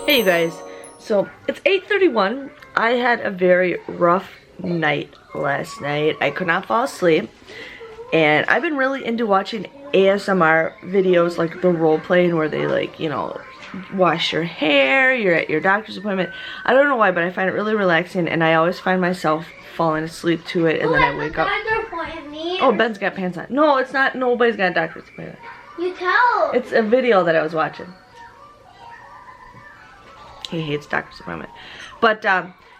Hey you guys, so it's 8:31. I had a very rough night last night. I could not fall asleep, and I've been really into watching ASMR videos, like the role playing where they, like, you know, wash your hair, you're at your doctor's appointment. I don't know why, but I find it really relaxing, and I always find myself falling asleep to it, and then I wake up. Oh, Ben's got pants on. No, it's not. Nobody's got a doctor's appointment. You tell. It's a video that I was watching. He hates doctor's appointment. But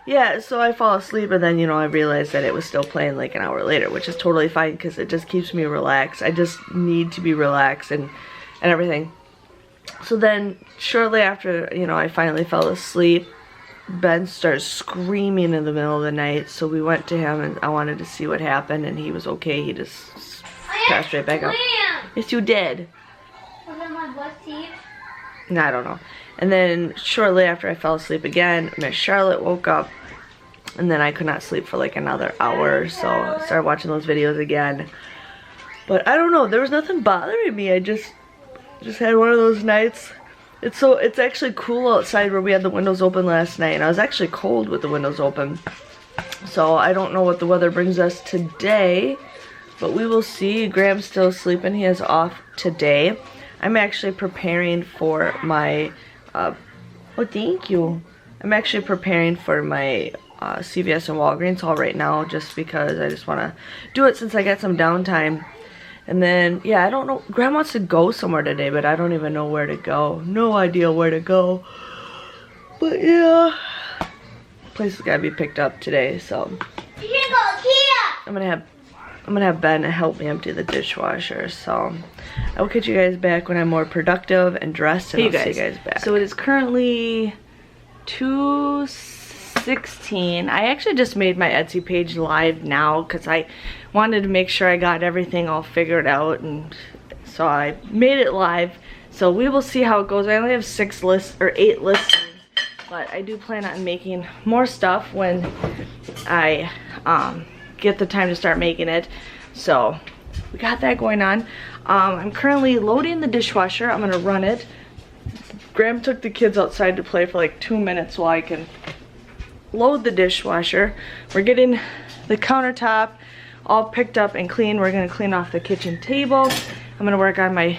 yeah, so I fall asleep, and then, you know, I realized that it was still playing like an hour later, which is totally fine because it just keeps me relaxed. I just need to be relaxed and everything. So then shortly after, you know, I finally fell asleep, Ben started screaming in the middle of the night, so we went to him and I wanted to see what happened, and he was okay. He just passed right back up. Yes, you did. Was it my butt teeth? No, I don't know. And then shortly after I fell asleep again, Miss Charlotte woke up, and then I could not sleep for like another hour, so I started watching those videos again. But I don't know, there was nothing bothering me. I just had one of those nights. It's actually cool outside where we had the windows open last night, and I was actually cold with the windows open. So I don't know what the weather brings us today, but we will see. Graham's still sleeping. He is off today. I'm actually preparing for my oh, thank you. I'm actually preparing for my CVS and Walgreens haul right now, just because I just want to do it since I got some downtime. And then, yeah, I don't know. Graham wants to go somewhere today, but I don't even know where to go. No idea where to go. But yeah, place has got to be picked up today, so You can go here. I'm gonna have Ben help me empty the dishwasher. So I will catch you guys back when I'm more productive and dressed, and I'll see you guys back. So it is currently 2:16. I actually just made my Etsy page live now because I wanted to make sure I got everything all figured out, and so I made it live. So we will see how it goes. I only have 8 listings, but I do plan on making more stuff when I get the time to start making it. So we got that going on. I'm currently loading the dishwasher. I'm gonna run it. Graham took the kids outside to play for like 2 minutes while I can load the dishwasher. We're getting the countertop all picked up and clean. We're gonna clean off the kitchen table. I'm gonna work on my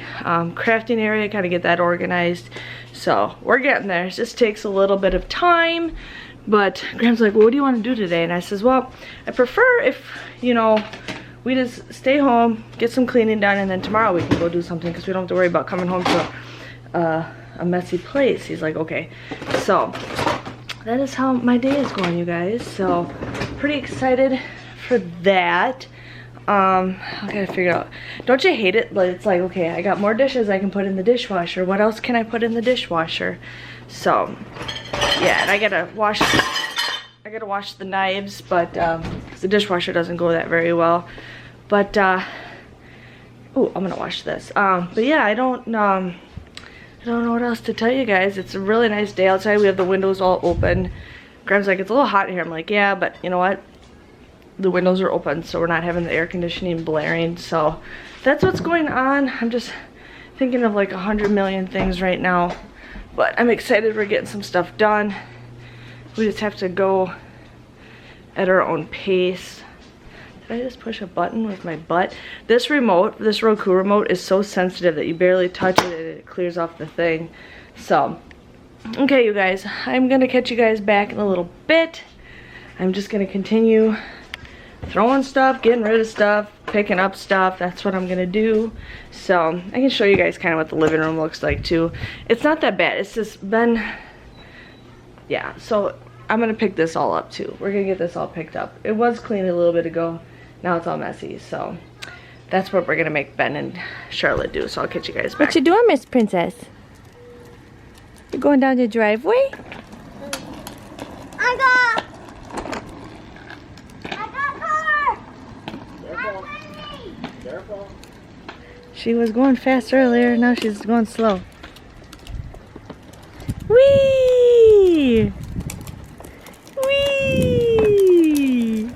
crafting area, kind of get that organized. So we're getting there. It just takes a little bit of time. But Graham's like, well, what do you want to do today? And I says, well, I prefer if, you know, we just stay home, get some cleaning done, and then tomorrow we can go do something, because we don't have to worry about coming home to a messy place. He's like, okay. So that is how my day is going, you guys. So pretty excited for that. I gotta figure out. Don't you hate it? But it's like, okay, I got more dishes I can put in the dishwasher. What else can I put in the dishwasher? So yeah, and I gotta wash the knives, but the dishwasher doesn't go that very well. But oh, I'm gonna wash this. But yeah, I don't know what else to tell you guys. It's a really nice day outside. We have the windows all open. Graham's like, it's a little hot here. I'm like, yeah, but you know what? The windows are open, so we're not having the air conditioning blaring. So that's what's going on. I'm just thinking of like 100 million things right now. But I'm excited we're getting some stuff done. We just have to go at our own pace. Did I just push a button with my butt? This remote, this Roku remote, is so sensitive that you barely touch it and it clears off the thing. So, okay you guys, I'm gonna catch you guys back in a little bit. I'm just gonna continue throwing stuff, getting rid of stuff, picking up stuff. That's what I'm gonna do. So I can show you guys kind of what the living room looks like too. It's not that bad. It's just been, yeah. So I'm gonna pick this all up too. We're gonna get this all picked up. It was clean a little bit ago. Now it's all messy. So that's what we're gonna make Ben and Charlotte do. So I'll catch you guys back. What you doing, Miss Princess? You going down the driveway? I got Careful. She was going fast earlier, now she's going slow. Whee! Whee!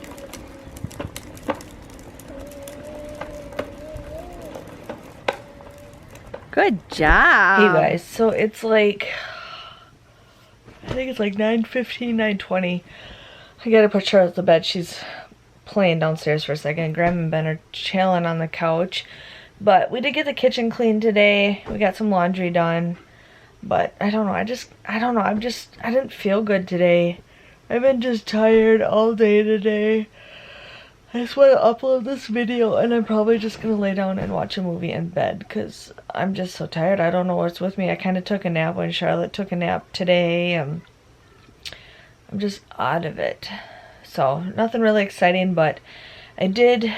Good job. Hey guys, so it's like I think it's like 9:15, 9:20. I gotta put Charlotte to bed. She's playing downstairs for a second. Graham and Ben are chilling on the couch. But we did get the kitchen cleaned today. We got some laundry done. But I don't know. I don't know. I didn't feel good today. I've been just tired all day today. I just want to upload this video and I'm probably just going to lay down and watch a movie in bed because I'm just so tired. I don't know what's with me. I kind of took a nap when Charlotte took a nap today. I'm just out of it. So nothing really exciting, but I did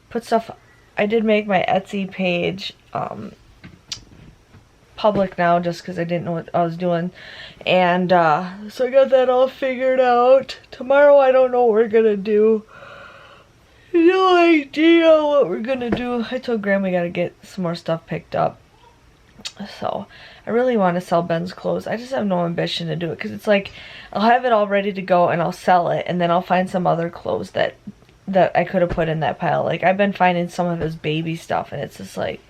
put stuff, I did make my Etsy page public now just because I didn't know what I was doing. And so I got that all figured out. Tomorrow I don't know what we're going to do. No idea what we're gonna do. I told Graham we gotta get some more stuff picked up. So I really want to sell Ben's clothes. I just have no ambition to do it because it's like I'll have it all ready to go and I'll sell it and then I'll find some other clothes that I could have put in that pile. Like I've been finding some of his baby stuff and it's just like,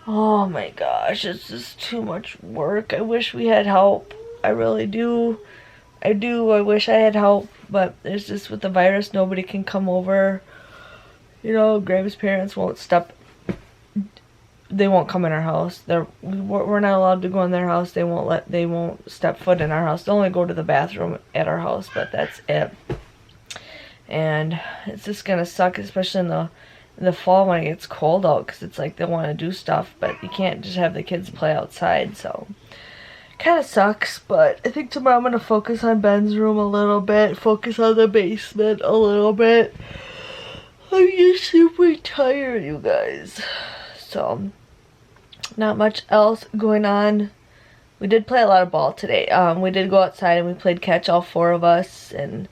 oh my gosh, it's just too much work. I wish we had help. I really do. I wish I had help, but there's just with the virus nobody can come over. You know, Graham's parents won't they won't come in our house. We're not allowed to go in their house. They won't step foot in our house. They'll only go to the bathroom at our house, but that's it. And it's just gonna suck, especially in the fall when it gets cold out, because it's like they want to do stuff, but you can't just have the kids play outside, so kind of sucks. But I think tomorrow I'm gonna focus on Ben's room a little bit, focus on the basement a little bit. I'm just super tired, you guys. So, not much else going on. We did play a lot of ball today. We did go outside and we played catch, all four of us, and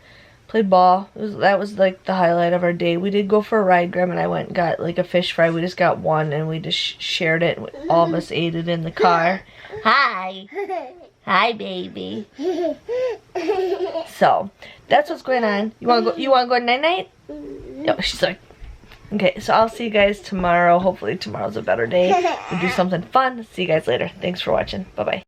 played ball. That was like the highlight of our day. We did go for a ride. Graham and I went and got like a fish fry. We just got one and we just shared it. All of us ate it in the car. Hi. Hi, baby. So, that's what's going on. You wanna go night-night? No, she's like, okay, so I'll see you guys tomorrow. Hopefully tomorrow's a better day. We'll do something fun. See you guys later. Thanks for watching. Bye-bye.